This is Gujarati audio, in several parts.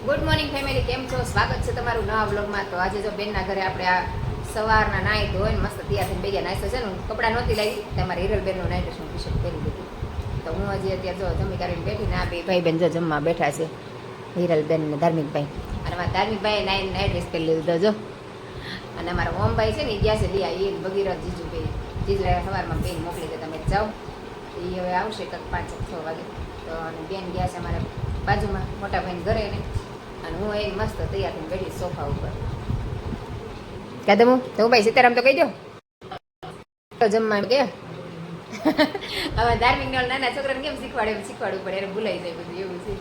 ગુડ મોર્નિંગ ફેમિલી, કેમ છો? સ્વાગત છે તમારું નવા વ્લોગમાં. તો આજે જો બેનના ઘરે આપણે આ સવારના નાહી ધોઈને મસ્ત તૈયાર થઈને બેગ્યા નાસ્તો છે ને કપડાં નહોતી લાવી તમારે હિરલબેનનું નાઇટ ડ્રેસનું ટી શર્ટ પહેરી લીધું. તો હું હજી અત્યારે જો જમી કરીને બેઠી ને આ બે ભાઈ બેન જો જમવા બેઠા છે, હિરલબેન ને ધાર્મિકભાઈ. અને અમારા ધાર્મિકભાઈ નાઇટ ડ્રેસ પહેરી લીધો જો. અને અમારા ઓમભાઈ છે ને એ ગયા છે લિયા, એ ભગીરથ જીજુભાઈ જીજરા સવારમાં બેન મોકલી દે તમે જાઓ. એ હવે આવશે કંઈક 5-6 વાગે. તો અને બેન ગયા છે અમારે બાજુમાં મોટા ભાઈને ઘરે ને, અને હું એ મસ્ત તૈયાર થઈને બેઠી સોફા ઉપર. કાદમું તો ભાઈ સીતારામ તો કહી દો જમવા કે હવે ધાર્મિક નાના છોકરાને કેમ શીખવાડવું પડે, એને ભૂલાઈ જાય બધું એવું છે.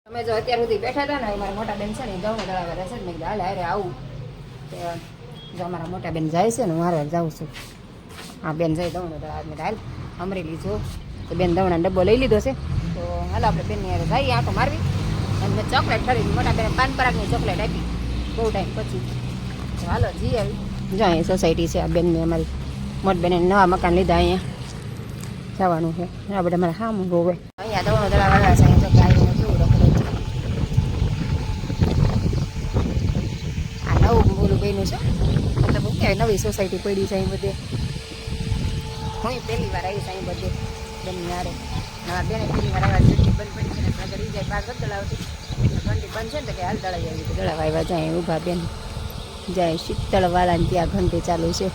તમે જો અત્યાર સુધી બેઠા હતા ને, મારા મોટા બેન છે ને ઘઉં દળાવે રહેશે ને, મેં હાલે હારે આવું. જો અમારા મોટા બેન જાય છે ને, હું હારે જાઉં છું. હા બેન જાય દવણો દળાવે, મેં હાલ અમરેલી જો તો બેન દવણા ડબ્બો લઈ લીધો છે. તો હાલો આપણે બેનની હારે જઈએ આંટો મારવી. અને મેં ચોકલેટ ખરીદી, મોટા બેને પાન પરાગની ચોકલેટ આપી બહુ ટાઈમ પછી. તો હાલો જી આવી જો અહીંયા સોસાયટી છે આ બેનની, અમારી મોટ બેને નવા મકાન લીધા, અહીંયા જવાનું છે. આ બધા મારા હા મૂંગો હોય અહીંયા દવણો દળાવાળા છે. અહીંયા તો ગાય કેવું રખડે છે. આ નવું બોલું બન્યું છે, મતલબ શું કહેવાય, નવી સોસાયટી પડી છે અહીં બધે. હું પહેલી વાર આવી છે અહીં બધે બેનની હારે. નવા બેને પહેલી વાર આવ્યા, ચટણી બંધ પડી છે ને નગર ઈ જાય બહાર નથી દળાવતી, ઘંટી બંધ છે ને તો કે હાલ દળાઈ આવી. દળાવા આવ્યા જાય ઊભા બેન જાય શીતળવાળાને ત્યાં ઘંટી ચાલુ છે.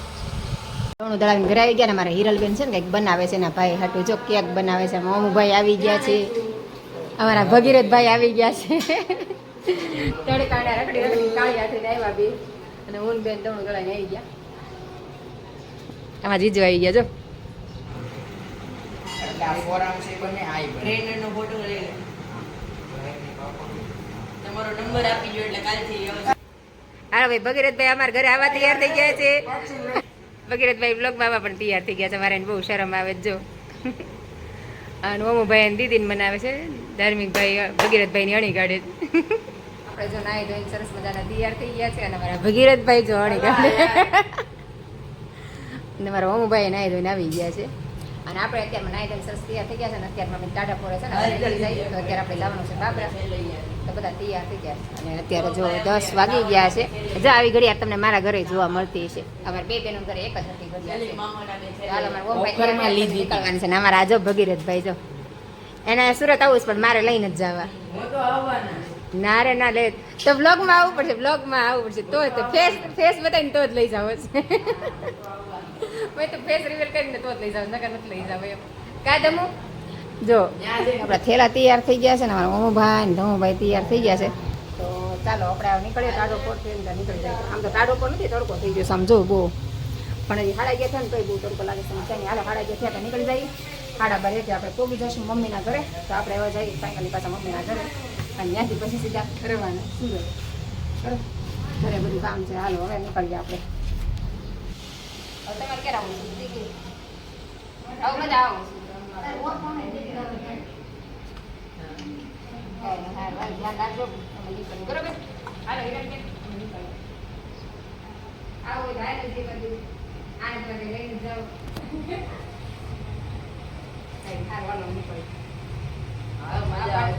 દવણું દળાવીને ઘરે આવી ગયા ને, મારા હિરલબેન છે ને કંઈક બનાવે છે ને ભાઈ હાટું જો કેક બનાવે છે. મોમુભાઈ આવી ગયા છે, અમારા ભગીરથભાઈ આવી ગયા છે. તડકાડા રખડી રખડી કાળી હાથીને આવ્યા બે, અને હું બેન દવણું દળાવીને આવી ગયા. આમાં જીજો આવી ગયા જો. હા ભાઈ ભગીરથભાઈ અમારા ઘરે આવા તૈયાર થઈ ગયા છે. ભગીરથભાઈ બ્લોગમાં આવા પણ તૈયાર થઈ ગયા છે. મારે બહુ શરમ આવે જો. અને ઓમુભાઈ અને દીદીને બનાવે છે, ધાર્મિકભાઈ ભગીરથભાઈની અણી કાઢે. આપણે જો નાહી ધોઈને સરસ મજાના તૈયાર થઈ ગયા છે, અને મારા ભગીરથભાઈ જો અણી કાઢે. અને મારા ઓમુભાઈ નાહી ધોઈને આવી ગયા છે. અને આપણે અત્યારમાં નાહી ધોઈને સરસ તૈયાર થઈ ગયા છે. અને અત્યારમાં ટાટા ફોરે છે ને જાય, તો અત્યારે આપણે લાવવાનું છે બાબરા. તો બધા તૈયાર થઈ ગયા છે. અને અત્યારે જો 10 વાગી ગયા છે. જો આવી ઘડિયાળ તમને મારા ઘરે જોવા મળતી છે. અમારે બે બેનો ઘરે એક જ હતી ઘડિયાળ. હાલ અમારા ઓમભાઈ નીકળવાની છે ને અમારા આજો ભગીરથભાઈ જો એને સુરત આવું છે, પણ મારે લઈને જ જવા. ના રે ના લે, તો વ્લોગમાં આવવું પડશે, વ્લોગમાં આવવું પડશે તો ફેસ બતાવીને તો જ લઈ જાવ છે. મેં તો ફેસ રિવીલ કરીને તો જ લઈ જાવ, નકર નથી લઈ જાવ એમ. કાદમું જો આપણા થેલા તૈયાર થઈ ગયા છે ને, અમારા ઓમુભાઈ ને ધમુભાઈ તૈયાર થઈ ગયા છે. તો ચાલો આપણે નીકળીએ. ટાઢો પોર થઈને નીકળી જાય. આમ તો ટાઢો પોર નથી, તડકો થઈ ગયો સમજો બહુ, પણ હજી 11:30 થયા ને તોય બહુ તડકો લાગે છે. હાલો 11:30 થયા તો નીકળી જઈએ. 12:30 આપણે પોગી જઈશું મમ્મીના ઘરે. તો આપણે હવે જઈએ ફાઇનલી પાછા મમ્મીના ઘરે, અને ત્યાંથી પછી સીધા રહેવાના સુરત. બરાબર, ઘરે બધું કામ છે. હાલો હવે નીકળીએ આપણે. તમારે ક્યારે આવું છે? આવું બધા આવું ધ્યાન રાખજો બરોબર. હાલો હિરણબેન આવો જાય જે બધું આ બધે લઈને જાઓ. હાલો નીકળી. હા મજા આવે.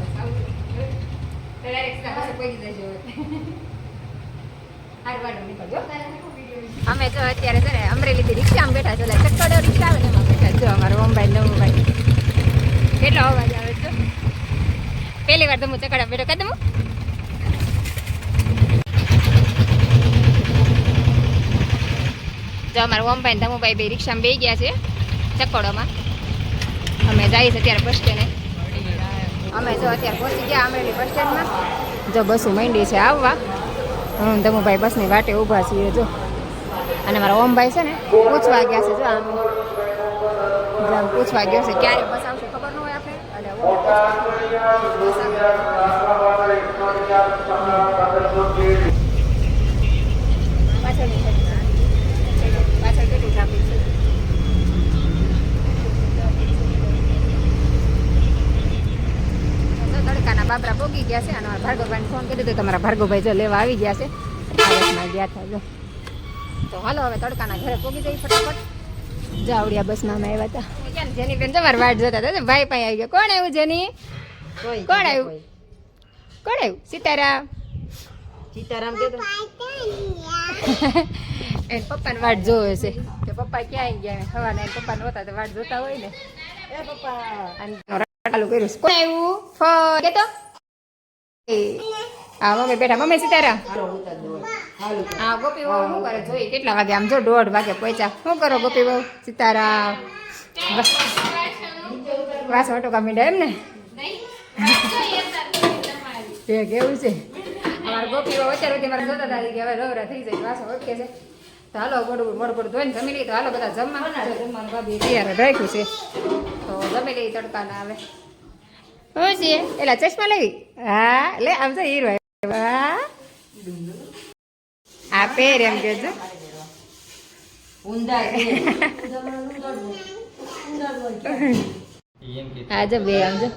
પેલા એક્સ્ટ્રા પાસે પડી જજો. હારવાનો નીકળજો. અમે જો અત્યારે છે ને અમરેલીથી રિક્ષામાં બેઠા છે. ચક્કડો રિક્ષા આવે ને એમાં બેઠા. જો અમારો ઓમભાઈ નવુભાઈ કેટલો અવાજ આવે છે. પહેલી વાર તો હું ચકડા બેઠો. કદમ જો અમારા ઓમભાઈ ધમુભાઈ બે રિક્ષામાં બેસી ગયા છે ચક્કડોમાં. અમે જઈએ છીએ અત્યારે બસ સ્ટેન્ડે. અમે જો અત્યારે પહોંચી ગયા અમરેલી બસ સ્ટેન્ડમાં. જો બસો માંડી છે આવવા. હું ધમુભાઈ બસની વાટે ઊભા છીએ જો. અને મારા ઓમભાઈ છે ને પૂછવા ગયા છે જો. આમ પૂછવા ગયો છે ક્યારે બસ આવશે ખબર ન હોય આપણે. અને પાછળ કેટલું ટ્રાફિક છે. તડકાના બાબરા પોગી ગયા છે. અને મારા ભાર્ગવભાઈને ફોન કરી દીધો. તમારા ભાર્ગવભાઈ જો લેવા આવી ગયા છે. ગયા હતા જો. તો હાલો હવે તડકાના ઘરે પોગી જઈ ફટાફટ. જાવડિયા બસમાં અમે આવ્યા હતા. જેની બેન તમારે વાટ જોતા હતા ભાઈ પાસે આવી ગયો. કોણ આવ્યું જેની? કોણ આવ્યું? કોણ આવ્યું? સીતારામ. સીતારામ કે એ પપ્પાને વાટ જોવે છે કે પપ્પા ક્યાં ગયા હવાના પપ્પા નહોતા તો વાટ જોતા હોય ને. એ પપ્પા ચાલુ કર્યું છે. કોણ આવ્યું? ફોન કેતો હા મમ્મી બેઠા. મમ્મી સીતારામ. હા ગોપી બહુ શું કરે જોઈએ કેટલા વાગે? આમ જો 1:30 વાગે પહોંચ્યા. શું કરો ગોપી બહુ? સીતારામ. વાસ ઓટો કામીડા એમ ને કેવું છે અમારા ગોપી બહુ અત્યાર સુધી મારે જોતા હતા કે હવે રવરા થઈ જાય વાસો ઓટકે છે. તો હાલો મોડું ધોઈને જમી લઈએ. તો હાલો બધા જમવાનું ભાભી તૈયાર રાખ્યું છે તો જમી લઈએ. તડકા ના આવે શું છે? એલા ચશ્મા લેવી? હા લે આમ તો હીરો હા આ પેર એમ કે છે હા જો બે આમ જો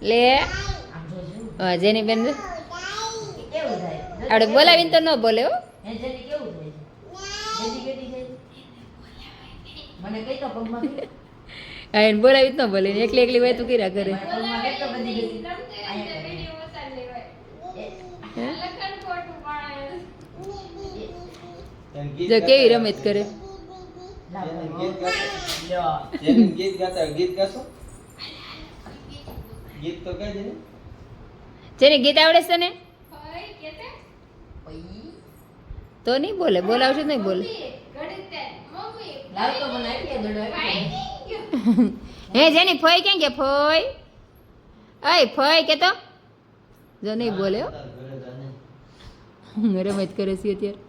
લે જેની બેન આપણે બોલાવીને તો ન બોલે હો. એને બોલાવી જ ન બોલે એકલી એકલી હોય તું કીરા કરે. જો કેવી રમત કરે. જેને ગીત આવડે છે ને તો નહીં બોલે. બોલાવશે નહીં બોલે. હે જેની ફોઈ ક્યાં ગયા? ફોઈ અય ફોઈ કે તો જો નહીં બોલે હો. રમત કરે છે અત્યારે.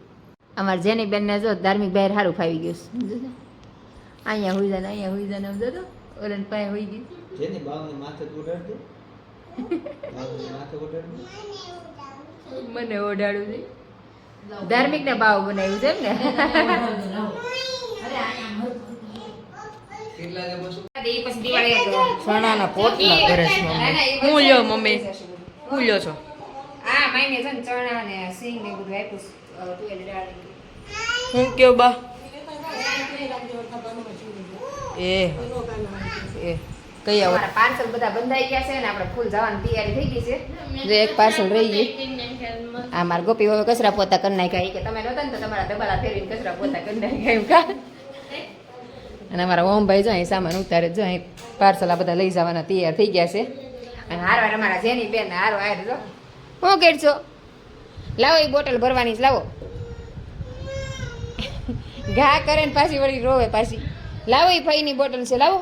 અમારે જેની બેન ને જો ધાર્મિક બહાર સારું ફાવી ગયું છે. અહીંયા હોઈ જાય અહીંયા હોઈ જાય આમ જો ઓલન પાસે હોઈ ગઈ. જેની બાવને માથે ઉડાડ દે. માથે ઉડાડ દે. મને ઓડાડું છે. ધાર્મિક ને બાવ બનાવ્યું છે એમ ને. ચણાના પોટલા કરે છે મમ્મી. હું લ્યો મમ્મી હું લ્યો છો? હા માઈને છે ને ચણા ને સિંગ ને બધું આપ્યું તુવેર દાળ. હું કયો બા? એ કઈ આવો પાર્સલ બધા બંધાઈ ગયા છે ને આપણે ફૂલ જવાની તૈયારી થઈ ગઈ છે. જો એક પાર્સલ રહી ગયું. આ મારા ગોપી હવે કચરા પોતા કરી નાખ્યા કે તમે નહોતા ને તો તમારા ડબાલા ફેરવીને કચરા પોતા કરી નાખ્યા એમ કા. અને અમારા ઓમભાઈ જો અહીં સામાન ઉતારે જો અહીં પાર્સલ આ બધા લઈ જવાના તૈયાર થઈ ગયા છે. અને હારવાર અમારા જેની બેન હારો હાર જો શું કરશો? લાવો એ બોટલ ભરવાની જ લાવો. ઘા કરે ને પાછી વળી રોવે પાછી. લાવો એ ફઈની બોટલ છે લાવો.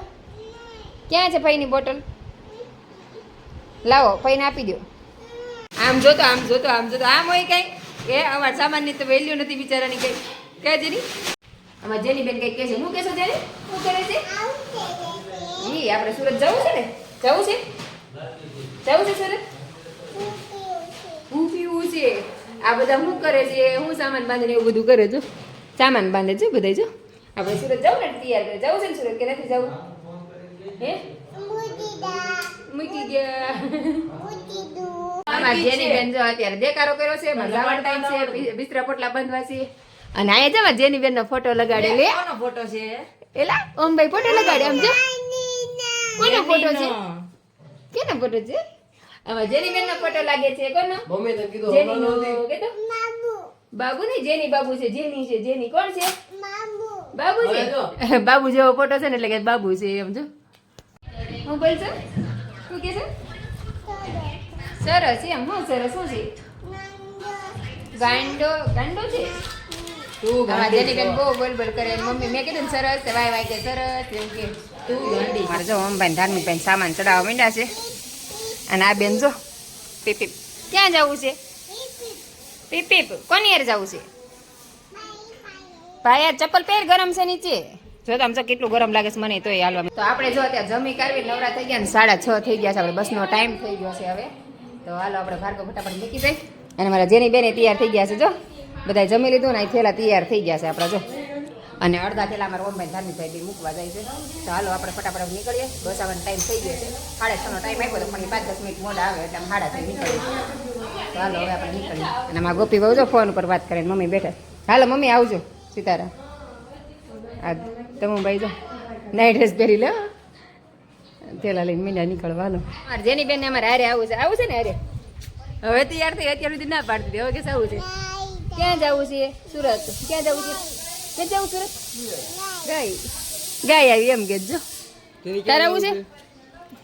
ક્યાં છે ફઈની બોટલ? લાવો ફઈને આપી દો. આમ જોતો આમ જોતો આમ જોતો આમ હોય કઈ એ અમારા સામાનની તો વેલ્યુ નથી બિચારાની કઈ. કહે જેની અમારે જેની બેન કઈ કહે છે. શું કહેશો જેની? શું કરે છે? ઈ આપણે સુરત જવું છે ને? જવું છે? જવું છે સુરત? હું પીવું છે. આ બધા શું કરે છે? હું સામાન બાંધીને એવું બધું કરે છો. સામાન બાંધે છે બધા જો. આપણે સુરત જવું ને તૈયાર કરે. જવું છે ને સુરત કે નથી જવું? હે મૂકી ગયા. અમારે જેની બેન જો અત્યારે દેકારો કર્યો છે. જવાનો ટાઈમ છે. બિસ્તરા પોટલા બાંધવા છે. અને અહીંયા જો જેની બેન નો ફોટો લગાડે લે. કોનો ફોટો છે? એલા ઓમભાઈ ફોટો લગાડે આમ જો. કોનો ફોટો છે? કેનો ફોટો છે? આમાં જેની બેન નો ફોટો લાગે છે. કોનો? મમ્મી તો કીધું જેની નો કેતો બાબુ નહીં જેની બાબુ છે. જેની છે. જેની કોણ છે? બાબુ છે. બાબુ જેવો ફોટો છે ને એટલે કે બાબુ છે એમ જો. હું બોલ છું શું કે છે? સરસ એમ. હું સરસ શું છે? ગાંડો ગાંડો છે. તું આમાં જેની બેન બહુ બોલ બોલ કરે. મમ્મી મેં કીધું ને સરસ વાય વાય કે સરસ એમ કે તું ગાંડી. મારે જો ઓમભાઈ ધાર્મિક બેન સામાન ચડાવવા માંડ્યા છે. અને આ બેન જો પીપ પીપ. ક્યાં જવું છે? પીપ પીપ. કોની યાર જવું છે? ભાઈ યાર ચપ્પલ પહેર ગરમ છે નીચે. જો આમ તો કેટલું ગરમ લાગે છે મને તોય હાલવા. તો આપણે જો અત્યારે જમી કાઢવી નવરા થઈ ગયા ને 6:30 થઈ ગયા છે. આપણે બસનો ટાઈમ થઈ ગયો છે હવે. તો હાલો આપણે ભાર્ગવ ફટાફટ મૂકી દઈ. અને મારા જેની બેને તૈયાર થઈ ગયા છે જો. બધા જમી લીધું ને અહીં થેલા તૈયાર થઈ ગયા છે આપણા જો. અને અડધા થેલા અમારા ઓમભાઈ ધાર્મિકભાઈ બી મૂકવા જાય છે. તો હાલો આપણે ફટાફટ નીકળીએ. બસ આવવાનો ટાઈમ થઈ ગયો છે. 6:30નો ટાઈમ આપ્યો તો પણ 5-10 મિનિટ મોડા આવે એટલે 6:30 નીકળીએ. તો હાલો હવે આપણે નીકળીએ. અને મારા ગોપી બહુ જો ફોન ઉપર વાત કરે મમ્મી બેઠા. હાલો મમ્મી આવજો સીતારામ. આ તમે ભાઈ જો નાઇટ ડ્રેસ પહેરી લો. થેલા લઈને મીંડા નીકળવાનો જેની બેન અમારે હારે આવું છે ને હારે હવે તૈયાર થઈ અત્યાર સુધી ના પાડતી હતી. હવે કે આવું છે ક્યાં જવું છે સુરત ક્યાં જવું છે ક્યાં જવું સુરત ગાય આવી એમ કે જો તારે આવું છે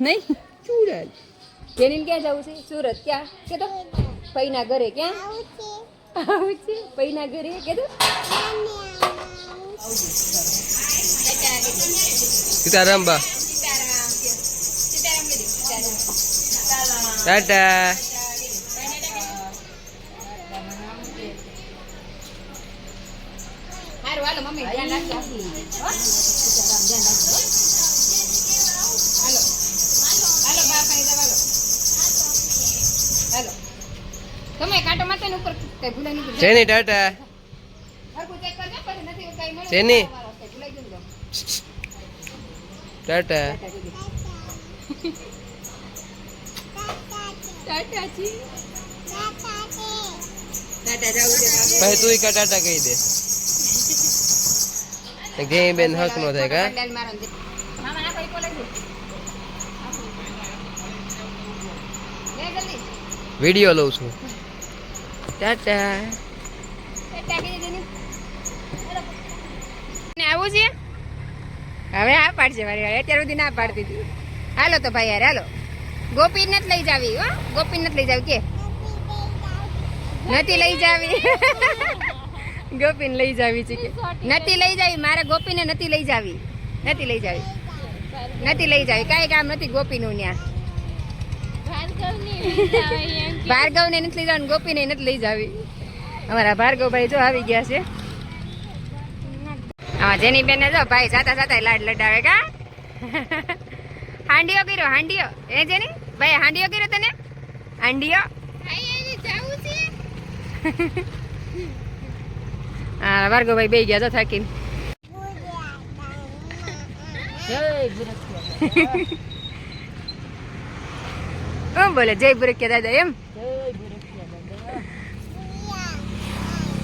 નહીં સુરત જેની ક્યાં જવું છે સુરત ક્યાં કે તો પૈના ઘરે ક્યાં આવું છે પૈના ઘરે કે તો સીતારામ બા ટાટા હારું હાલો મમ્મી ધ્યાન રાખજો હો સીતારામ ધ્યાન રાખજો હાલો હાલો બા ખાઈ દે હાલો તમે કાંટો માતે ને ઉપર કઈ ભૂલાઈ નહીં જેની ટાટા હરકું ચેક કરજો પછી નથી કઈ મળે જેની ભૂલાઈ ગયું ટાટા ટાટાજી ટાટા જાવું છે ભાઈ તું કા ટાટા કહી દે જે બેન હક નો થાય કા મામા ના કોઈ બોલાઈ દે લે જલ્દી વિડિયો લઉં છું ટાટા ને આવું છે હવે આ પાડશે મારી વાળી અત્યાર સુધી ના પાડતી હતી હાલો તો ભાઈ યાર હાલો ગોપી નથી લઈ જાવી હો ગોપી નથી લઈ જાવી કે નથી લઈ જાવી ગોપીને લઈ જાવી છે કે નથી લઈ જાવી મારે ગોપીને નથી લઈ જાવી નથી લઈ જાવી નથી લઈ જાવી કાંઈ કામ નથી ગોપીનું ત્યાં ભાર્ગવને નથી લઈ જવાનું ગોપીને નથી લઈ જાવી અમારા ભાર્ગવભાઈ જો આવી ગયા છે હા જેની બેન જો ભાઈ જાતા જાતા લાડ લડાવે કા હાંડિયો કર્યો હાંડિયો એ જેની ભાઈ હાંડિયો કર્યો તને હાંડિયો હા ભાર્ગવભાઈ બેસી ગયા તો થાકીને શું બોલે જય બુરકિયા દાદા એમ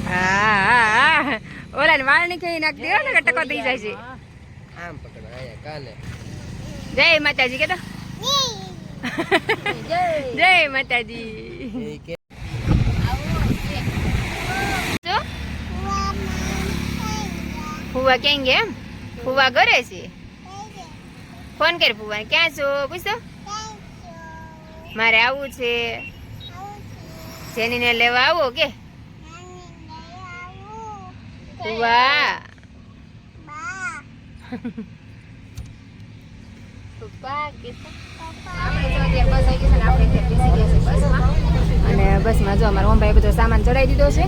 હા ઓલા વાળ ની કઈ નાખ દે ને ટકો થઈ જાય છે આમ પકડ આયા કાને જય માતાજી કે તો જય માતાજી ફુવા ક્યાં ગયા એમ ફુવા ઘરે છે ફોન કર ફુવા ક્યાં છો પૂછતો મારે આવું છે જેનીને લેવા આવો કે ફુવા અને બસમાં જો અમારા ઓમભાઈ બધો સામાન ચડાવી દીધો છે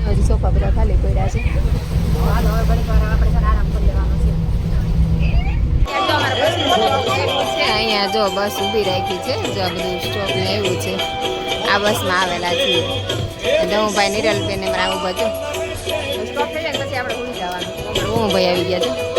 હજી સોફા બધા ખાલી પડ્યા છે હાલો હવે ઘણી વાર આપણે આરામ કરી લેવાનો છે અહીંયા જો બસ ઊભી રાખી છે જો આ બધું સ્ટોપ ને એવું છે આ બસમાં આવેલા છીએ ભાઈ નિરલબેન ને મારા ઉભા છો સ્ટોપ થઈ જાય પછી આપણે ભૂલી જવાનું હું ભાઈ આવી ગયા છે